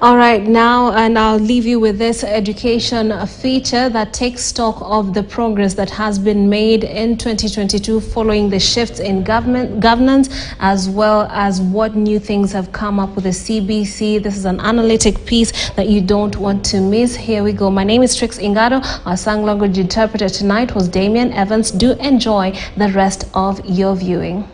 All right, now, and I'll leave you with this education feature that takes stock of the progress that has been made in 2022 following the shifts in governance, as well as what new things have come up with the CBC. This is an analytic piece that you don't want to miss. Here we go. My name is Trix Ingado. Our sign language interpreter tonight was Damian Evans. Do enjoy the rest of your viewing.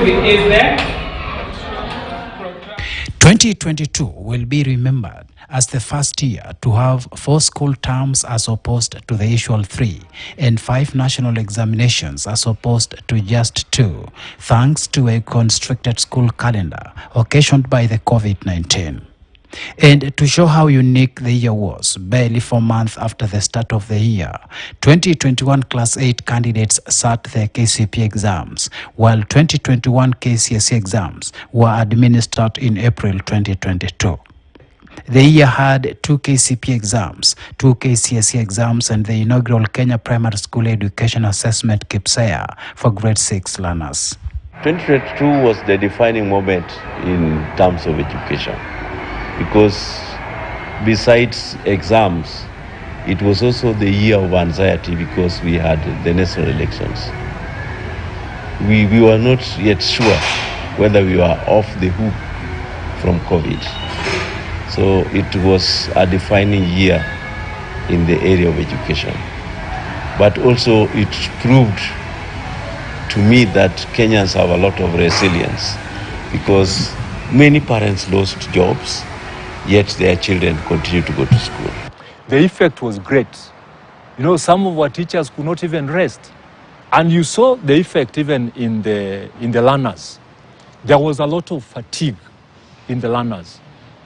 Is there? 2022 will be remembered as the first year to have 4 school terms as opposed to the usual 3 and 5 national examinations as opposed to just 2, thanks to a constricted school calendar occasioned by the COVID-19. And to show how unique the year was, barely 4 months after the start of the year, 2021 Class 8 candidates sat their KCPE exams, while 2021 KCSE exams were administered in April 2022. The year had 2 KCPE exams, 2 KCSE exams, and the inaugural Kenya Primary School Education Assessment KPSEA for grade 6 learners. 2022 was the defining moment in terms of education, because besides exams, it was also the year of anxiety because we had the national elections. We were not yet sure whether we were off the hook from COVID. So it was a defining year in the area of education. But also it proved to me that Kenyans have a lot of resilience, because many parents lost jobs, yet their children continue to go to school. The effect was great. You know, some of our teachers could not even rest. And you saw the effect even in the learners. There was a lot of fatigue in the learners.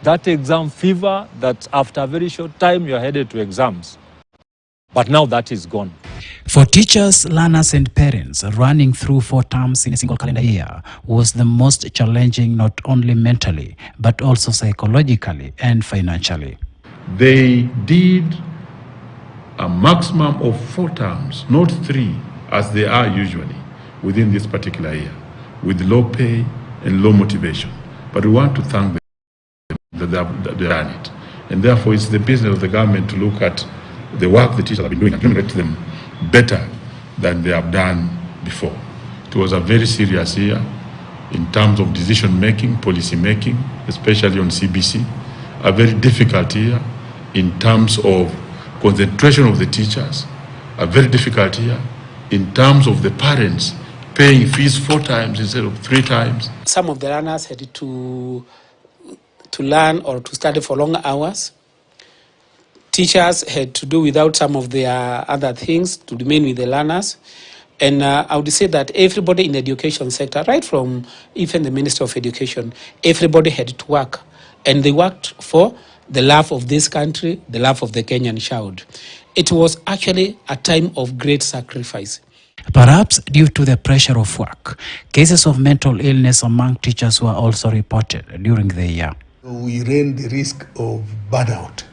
That exam fever that after a very short time you're headed to exams. But now that is gone. For teachers, learners and parents, running through 4 terms in a single calendar year was the most challenging, not only mentally, but also psychologically and financially. They did a maximum of 4 terms, not 3, as they are usually within this particular year, with low pay and low motivation. But we want to thank them that they have done it. And therefore, it's the business of the government to look at the work the teachers have been doing and remunerate them better than they have done before. It was a very serious year in terms of decision making, policy making, especially on CBC. A very difficult year in terms of concentration of the teachers. A very difficult year in terms of the parents paying fees 4 times instead of 3 times. Some of the learners had to learn or to study for long hours. Teachers had to do without some of their other things to remain with the learners. And I would say that everybody in the education sector, right from even the Minister of Education, everybody had to work. And they worked for the love of this country, the love of the Kenyan child. It was actually a time of great sacrifice. Perhaps due to the pressure of work, cases of mental illness among teachers were also reported during the year. We ran the risk of burnout.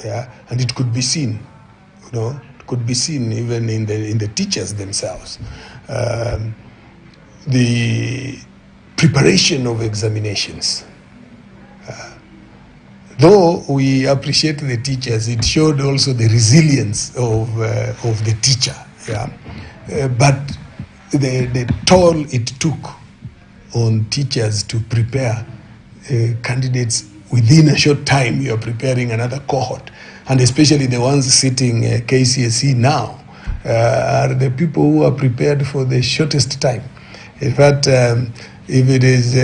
Yeah, and it could be seen, you know, it could be seen even in the teachers themselves. The preparation of examinations. Though we appreciate the teachers, it showed also the resilience of the teacher. Yeah, but the toll it took on teachers to prepare candidates. Within a short time, you are preparing another cohort, and especially the ones sitting KCSE now are the people who are prepared for the shortest time. In fact, if it is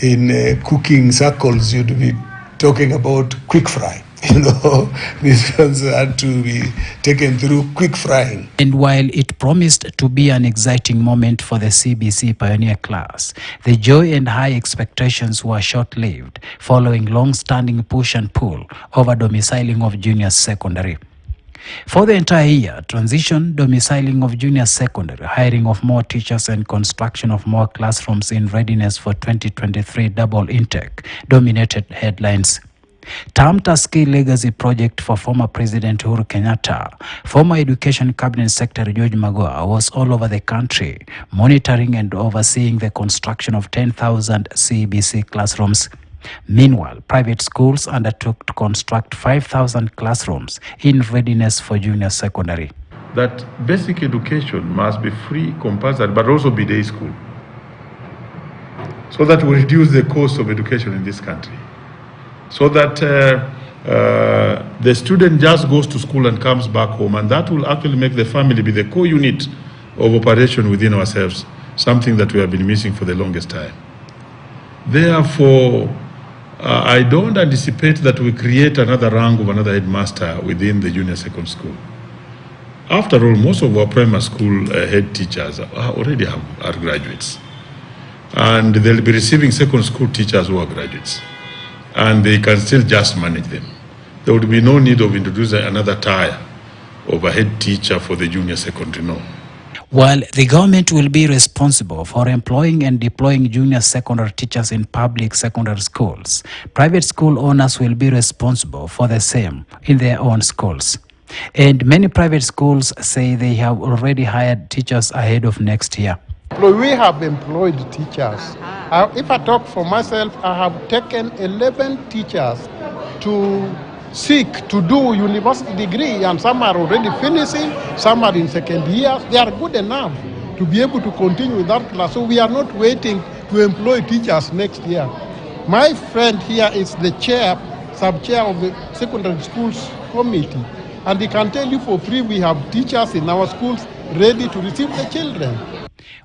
in cooking circles, you'd be talking about quick fry. You know, these ones had to be taken through quick frying. And while it promised to be an exciting moment for the CBC pioneer class, the joy and high expectations were short-lived, following long-standing push and pull over domiciling of junior secondary. For the entire year, transition, domiciling of junior secondary, hiring of more teachers and construction of more classrooms in readiness for 2023 double intake dominated headlines. Termed as key legacy project for former President Uhuru Kenyatta, former Education Cabinet Secretary George Magoha was all over the country, monitoring and overseeing the construction of 10,000 CBC classrooms. Meanwhile, private schools undertook to construct 5,000 classrooms in readiness for junior secondary. That basic education must be free, compulsory, but also be day school, so that we reduce the cost of education in this country, so that the student just goes to school and comes back home, and that will actually make the family be the core unit of operation within ourselves, something that we have been missing for the longest time. Therefore, I don't anticipate that we create another rank of another headmaster within the junior secondary school. After all, most of our primary school head teachers already are graduates, and they'll be receiving secondary school teachers who are graduates, and they can still just manage them. There would be no need of introducing another tier of a head teacher for the junior secondary, no. While the government will be responsible for employing and deploying junior secondary teachers in public secondary schools, private school owners will be responsible for the same in their own schools. And many private schools say they have already hired teachers ahead of next year. We have employed teachers. If I talk for myself, I have taken 11 teachers to seek to do university degree, and some are already finishing, some are in second year. They are good enough to be able to continue with that class. So we are not waiting to employ teachers next year. My friend here is the sub-chair of the secondary schools committee, and he can tell you for free we have teachers in our schools ready to receive the children.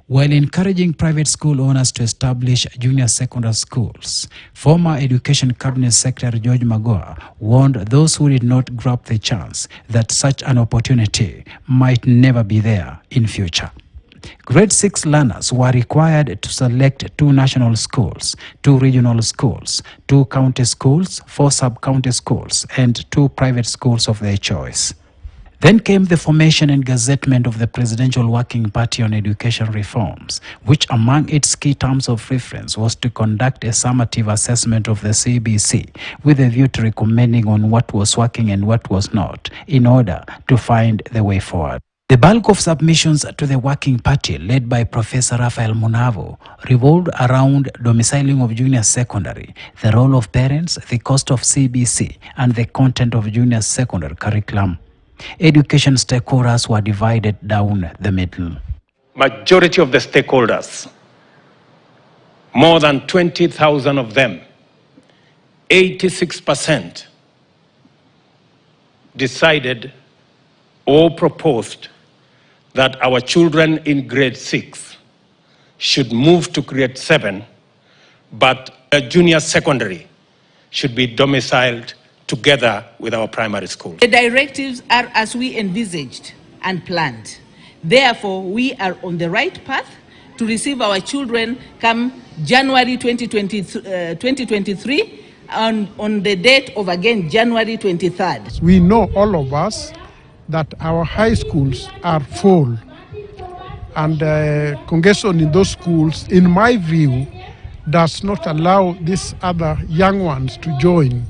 While encouraging private school owners to establish junior secondary schools, former Education Cabinet Secretary George Magoha warned those who did not grab the chance that such an opportunity might never be there in future. Grade 6 learners were required to select 2 national schools, 2 regional schools, 2 county schools, 4 sub-county schools, and 2 private schools of their choice. Then came the formation and gazettement of the Presidential Working Party on Education Reforms, which among its key terms of reference was to conduct a summative assessment of the CBC with a view to recommending on what was working and what was not in order to find the way forward. The bulk of submissions to the Working Party, led by Professor Raphael Munavo, revolved around domiciling of junior secondary, the role of parents, the cost of CBC, and the content of junior secondary curriculum. Education stakeholders were divided down the middle. Majority of the stakeholders, more than 20,000 of them, 86% decided or proposed that our children in grade 6 should move to grade 7, but a junior secondary should be domiciled together with our primary schools. The directives are as we envisaged and planned. Therefore, we are on the right path to receive our children come January 2023 on the date of, again, January 23rd. We know, all of us, that our high schools are full, and congestion in those schools, in my view, does not allow these other young ones to join.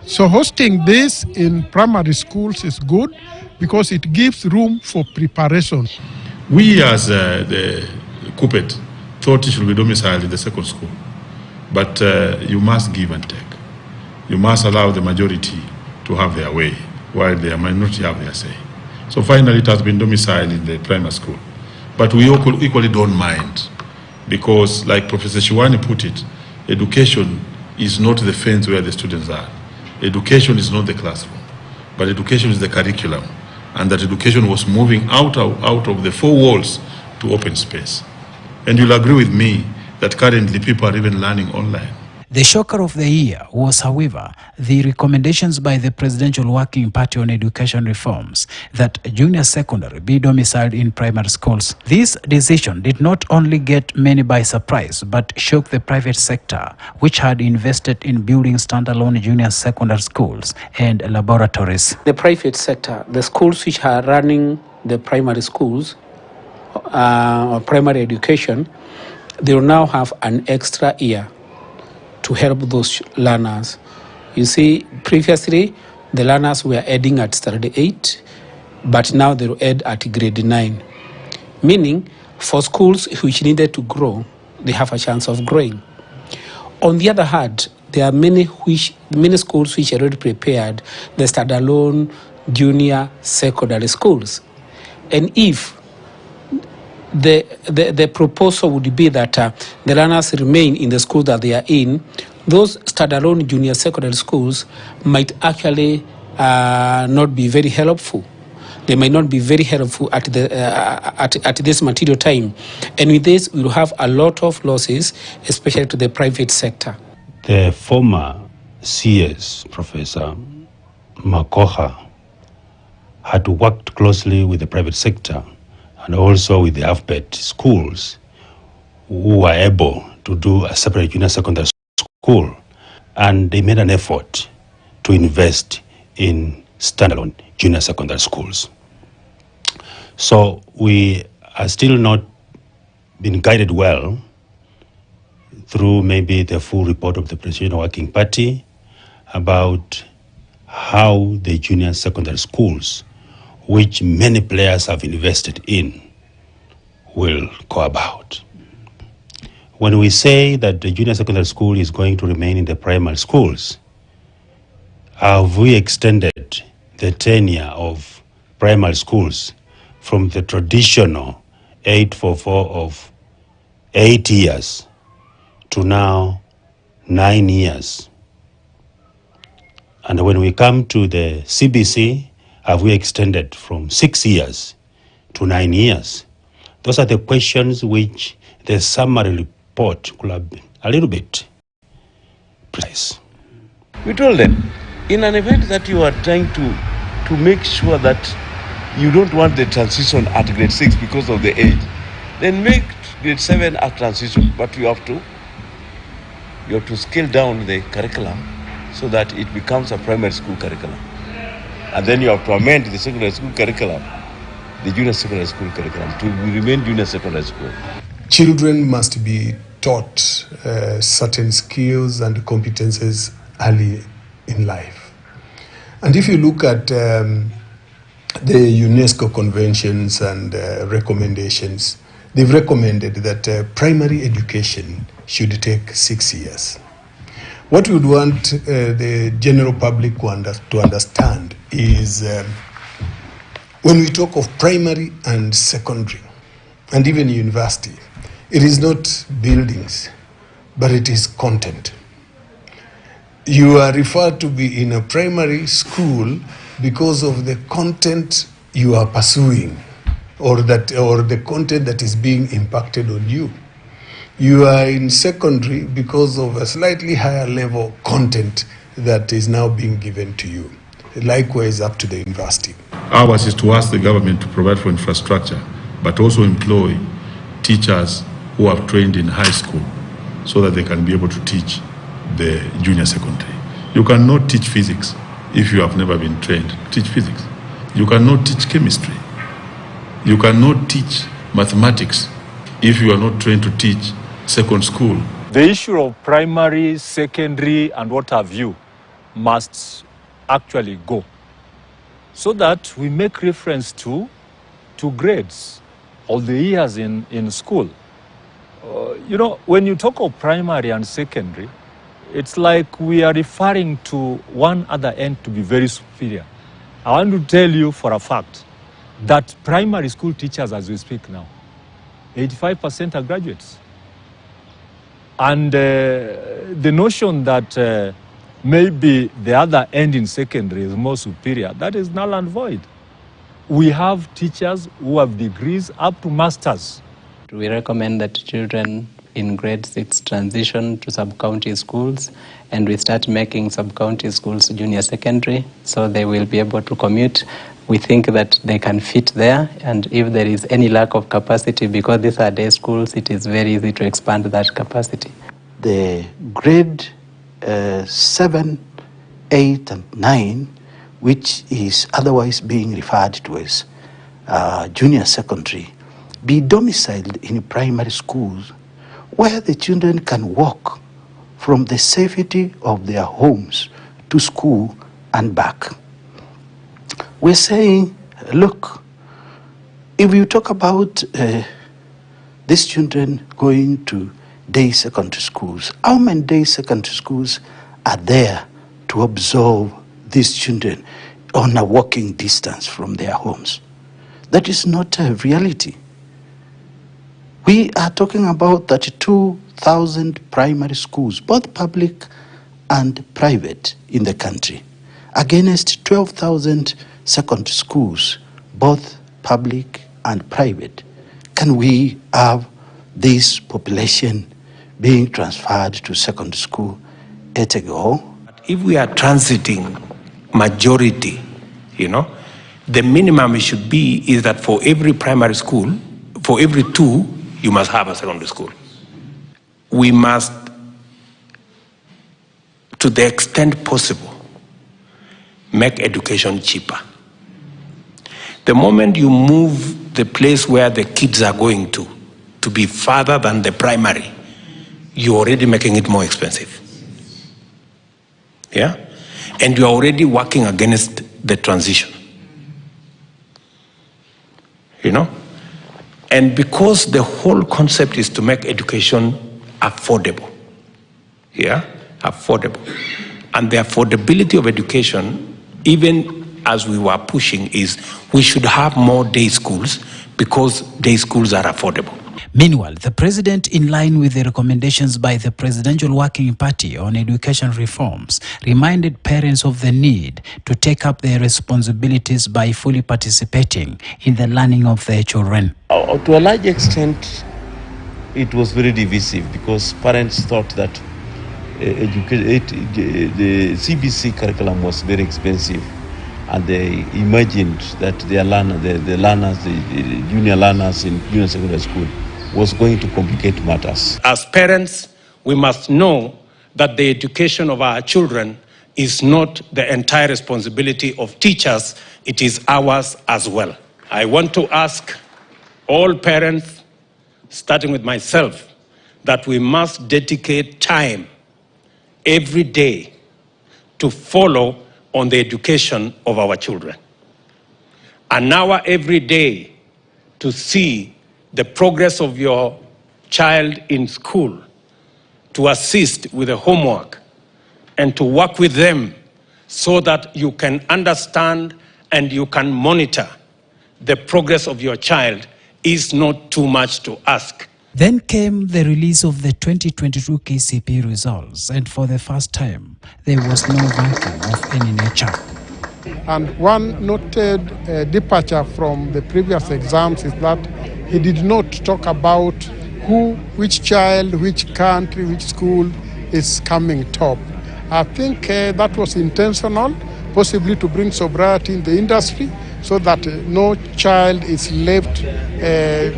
So hosting this in primary schools is good because it gives room for preparation. We as the CUPET thought it should be domiciled in the second school, but you must give and take. You must allow the majority to have their way, while the minority have their say. So finally it has been domiciled in the primary school. But we equally don't mind, because like Professor Shiwani put it, education is not the fence where the students are. Education is not the classroom, but education is the curriculum, and that education was moving out of the 4 walls to open space. And you'll agree with me that currently people are even learning online. The shocker of the year was, however, the recommendations by the Presidential Working Party on Education Reforms that junior secondary be domiciled in primary schools. This decision did not only get many by surprise, but shook the private sector, which had invested in building standalone junior secondary schools and laboratories. The private sector, the schools which are running the primary schools or primary education, they will now have an extra year to help those learners, You see, previously, the learners were adding at standard 8, but now they will add at grade 9. Meaning, for schools which needed to grow, they have a chance of growing. On the other hand, there are many schools which are already prepared, the standalone junior secondary schools. And if the proposal would be that the learners remain in the school that they are in, those standalone junior secondary schools might actually not be very helpful. They might not be very helpful at this material time. And with this, we will have a lot of losses, especially to the private sector. The former CS, Professor Makoha, had worked closely with the private sector and also with the AFPET schools who were able to do a separate junior secondary school, and they made an effort to invest in standalone junior secondary schools. So we are still not been guided well through maybe the full report of the Presidential Working Party about how the junior secondary schools, which many players have invested in, will go about. When we say that the junior secondary school is going to remain in the primary schools, have we extended the tenure of primary schools from the traditional 844 of 8 years to now 9 years? And when we come to the CBC, have we extended from 6 years to 9 years? Those are the questions which the summary report could have been a little bit precise. We told them, in an event that you are trying to make sure that you don't want the transition at grade 6 because of the age, then make grade 7 a transition, but you have to scale down the curriculum so that it becomes a primary school curriculum. And then you have to amend the secondary school curriculum, the junior secondary school curriculum, to remain junior secondary school. Children must be taught certain skills and competences early in life. And if you look at the UNESCO conventions and recommendations, they've recommended that primary education should take 6 years. What we would want the general public to understand is when we talk of primary and secondary and even university, it is not buildings, but it is content. You are referred to be in a primary school because of the content you are pursuing or the content that is being impacted on you. You are in secondary because of a slightly higher level content that is now being given to you. Likewise up to the university. Ours is to ask the government to provide for infrastructure, but also employ teachers who have trained in high school so that they can be able to teach the junior secondary. You cannot teach physics if you have never been trained to teach physics. You cannot teach chemistry. You cannot teach mathematics if you are not trained to teach second school. The issue of primary, secondary, and what have you must actually go, so that we make reference to grades all the years in school. You know, when you talk of primary and secondary, it's like we are referring to one other end to be very superior. I want to tell you for a fact that primary school teachers, as we speak now, 85% are graduates. And the notion that maybe the other end in secondary is more superior, that is null and void. We have teachers who have degrees up to masters. We recommend that children in grade 6 transition to sub-county schools, and we start making sub-county schools junior secondary, so they will be able to commute. We think that they can fit there, and if there is any lack of capacity, because these are day schools, it is very easy to expand that capacity. The grade 7, 8, and 9, which is otherwise being referred to as junior secondary, be domiciled in primary schools where the children can walk from the safety of their homes to school and back. We're saying, look, if you talk about these children going to day secondary schools, how many day secondary schools are there to absorb these children on a walking distance from their homes? That is not a reality. We are talking about 32,000 primary schools, both public and private, in the country, against 12,000 secondary schools, both public and private. Can we have this population being transferred to secondary school at a go? If we are transiting majority, the minimum it should be is that for every primary school, for every 2, you must have a secondary school. We must, to the extent possible, make education cheaper. The moment you move the place where the kids are going to be farther than the primary, you're already making it more expensive. Yeah? And you're already working against the transition. And because the whole concept is to make education affordable, affordable. And the affordability of education, even as we were pushing, is we should have more day schools because day schools are affordable. Meanwhile, the president, in line with the recommendations by the Presidential Working Party on education reforms, reminded parents of the need to take up their responsibilities by fully participating in the learning of their children. To a large extent, it was very divisive because parents thought that the CBC curriculum was very expensive, and they imagined that the junior learners in junior secondary school was going to complicate matters. As parents, we must know that the education of our children is not the entire responsibility of teachers, it is ours as well. I want to ask all parents, starting with myself, that we must dedicate time every day to follow on the education of our children. An hour every day to see the progress of your child in school, to assist with the homework, and to work with them so that you can understand and you can monitor the progress of your child is not too much to ask. Then came the release of the 2022 KCPE results, and for the first time, there was no ranking of any nature. And one noted departure from the previous exams is that he did not talk about which child, which country, which school is coming top. I think that was intentional, possibly to bring sobriety in the industry so that no child is left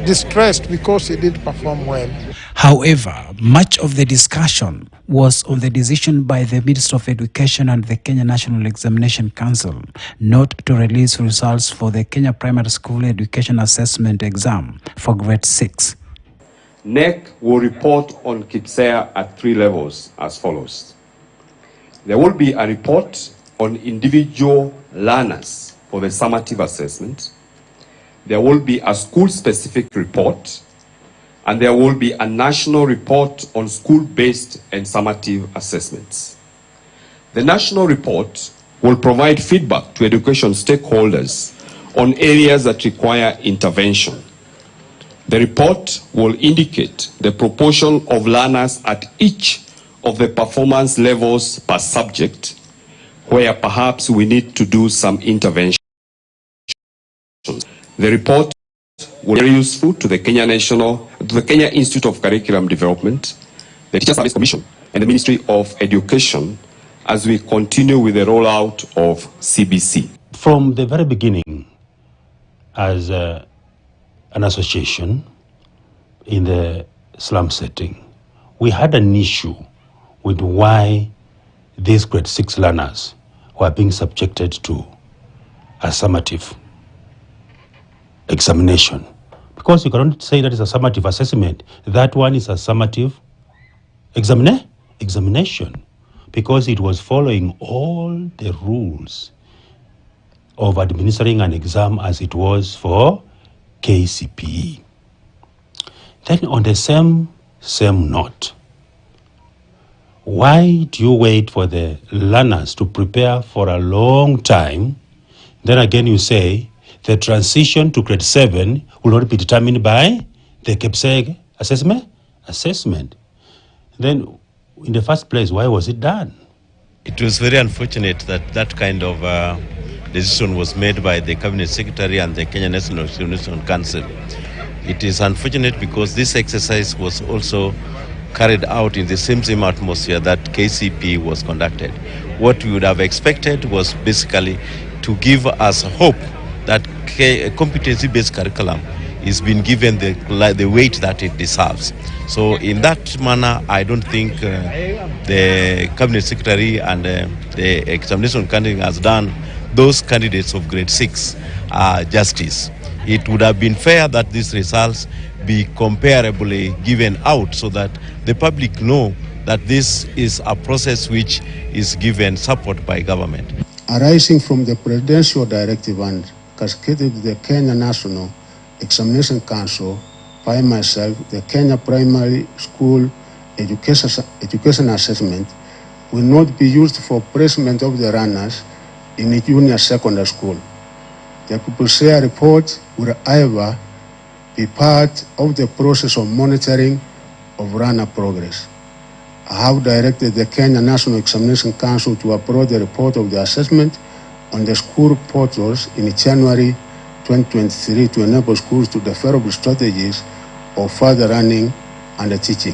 distressed because he didn't perform well. However, much of the discussion was on the decision by the Minister of Education and the Kenya National Examination Council not to release results for the Kenya Primary School Education Assessment Exam for grade 6. NEC will report on KPSEA at 3 levels as follows. There will be a report on individual learners for the summative assessment. There will be a school-specific report, and there will be a national report on school-based and summative assessments. The national report will provide feedback to education stakeholders on areas that require intervention. The report will indicate the proportion of learners at each of the performance levels per subject, where perhaps we need to do some intervention. The report will be very useful to the Kenya Institute of Curriculum Development, the Teacher Service Commission, and the Ministry of Education as we continue with the rollout of CBC. From the very beginning, as an association in the slum setting, we had an issue with why these grade 6 learners were being subjected to a summative examination. Because you cannot say that is a summative assessment. That one is a summative examination. because it was following all the rules of administering an exam as it was for KCPE. Then on the same note, why do you wait for the learners to prepare for a long time? Then again you say the transition to grade 7 will not be determined by the KPSEG assessment. Then in the first place, why was it done? It was very unfortunate that that kind of decision was made by the Cabinet Secretary and the Kenya National Examination Council. It is unfortunate because this exercise was also carried out in the same atmosphere that KCP was conducted. What we would have expected was basically to give us hope that competency-based curriculum is being given the weight that it deserves. So in that manner, I don't think the Cabinet Secretary and the examination candidate has done those candidates of grade 6 justice. It would have been fair that these results be comparably given out so that the public know that this is a process which is given support by government. Arising from the Presidential Directive and cascaded to the Kenya National Examination Council, by myself, the Kenya Primary School Education Assessment will not be used for placement of the runners in a junior secondary school. The KPSEG report will, however, be part of the process of monitoring of runner progress. I have directed the Kenya National Examination Council to upload the report of the assessment on the school portals in January 2023 to enable schools to develop strategies of further running and teaching.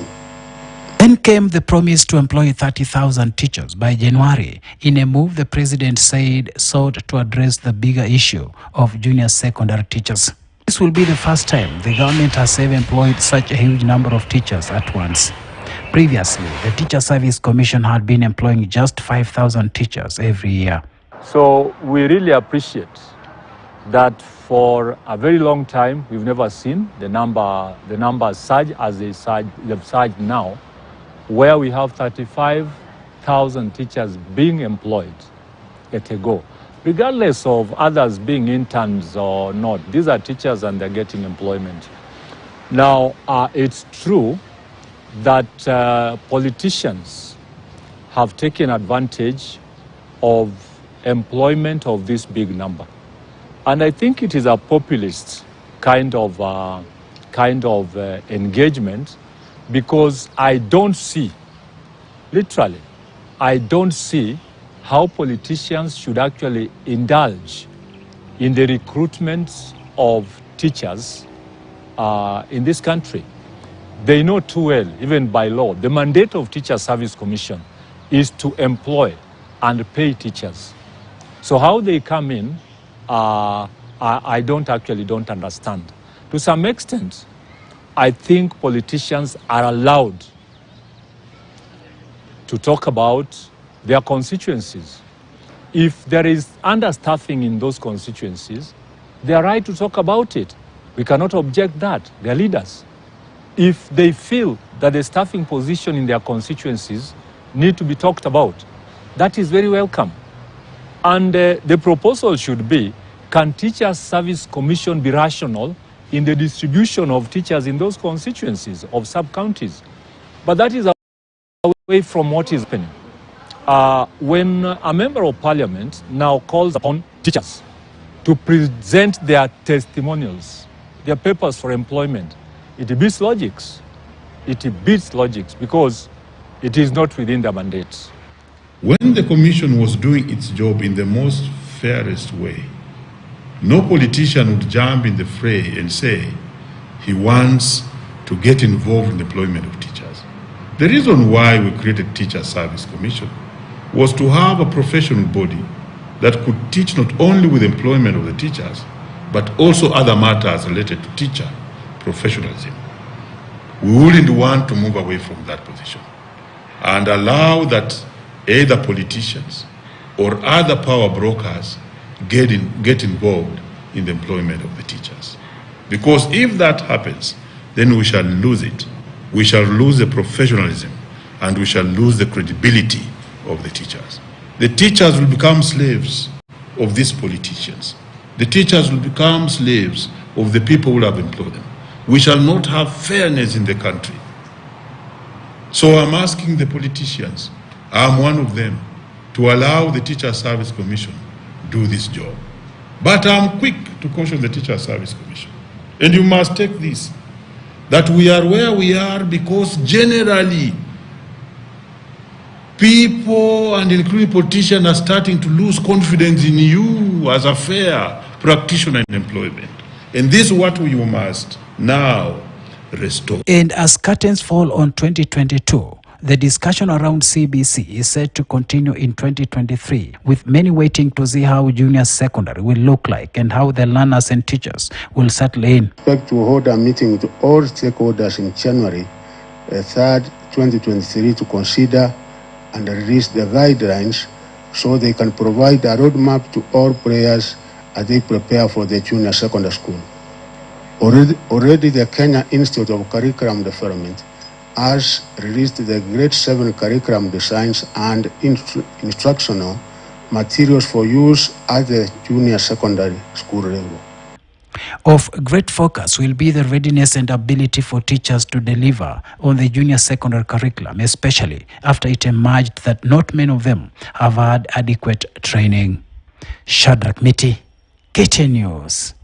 Then came the promise to employ 30,000 teachers by January, in a move the president said sought to address the bigger issue of junior secondary teachers. This will be the first time the government has ever employed such a huge number of teachers at once. Previously, the Teacher Service Commission had been employing just 5,000 teachers every year. So we really appreciate that for a very long time we've never seen the numbers surge as they've surged now, where we have 35,000 teachers being employed at a go. Regardless of others being interns or not, these are teachers and they're getting employment. Now, it's true that politicians have taken advantage of employment of this big number. And I think it is a populist kind of engagement, because I don't see, literally, I don't see how politicians should actually indulge in the recruitment of teachers in this country. They know too well, even by law, the mandate of Teacher Service Commission is to employ and pay teachers. So how they come in, I don't understand. To some extent, I think politicians are allowed to talk about their constituencies. If there is understaffing in those constituencies, they are right to talk about it. We cannot object that. They are leaders. If they feel that the staffing position in their constituencies need to be talked about, that is very welcome. And the proposal should be, can Teacher Service Commission be rational in the distribution of teachers in those constituencies of sub-counties? But that is away from what is happening. When a member of parliament now calls upon teachers to present their testimonials, their papers for employment, it beats logics. It beats logics because it is not within the mandate. When the commission was doing its job in the most fairest way, no politician would jump in the fray and say he wants to get involved in the employment of teachers. The reason why we created Teacher Service Commission was to have a professional body that could teach not only with employment of the teachers, but also other matters related to teacher professionalism. We wouldn't want to move away from that position and allow that either politicians or other power brokers get involved in the employment of the teachers. Because if that happens, then we shall lose it. We shall lose the professionalism and we shall lose the credibility of the teachers. The teachers will become slaves of these politicians. The teachers will become slaves of the people who have employed them. We shall not have fairness in the country. So I'm asking the politicians, I'm one of them, to allow the Teacher Service Commission to do this job. But I'm quick to caution the Teacher Service Commission. And you must take this, that we are where we are because generally people and including politicians are starting to lose confidence in you as a fair practitioner in employment. And this is what we must now restore. And as curtains fall on 2022, the discussion around CBC is set to continue in 2023, with many waiting to see how junior secondary will look like and how the learners and teachers will settle in. I expect to hold a meeting with all stakeholders in January 3rd, 2023 to consider and release the guidelines so they can provide a roadmap to all players as they prepare for the junior secondary school. Already the Kenya Institute of Curriculum Development has released the Grade 7 curriculum designs and instructional materials for use at the junior secondary school level. Of great focus will be the readiness and ability for teachers to deliver on the junior secondary curriculum, especially after it emerged that not many of them have had adequate training. Shadrach Miti, KTN News.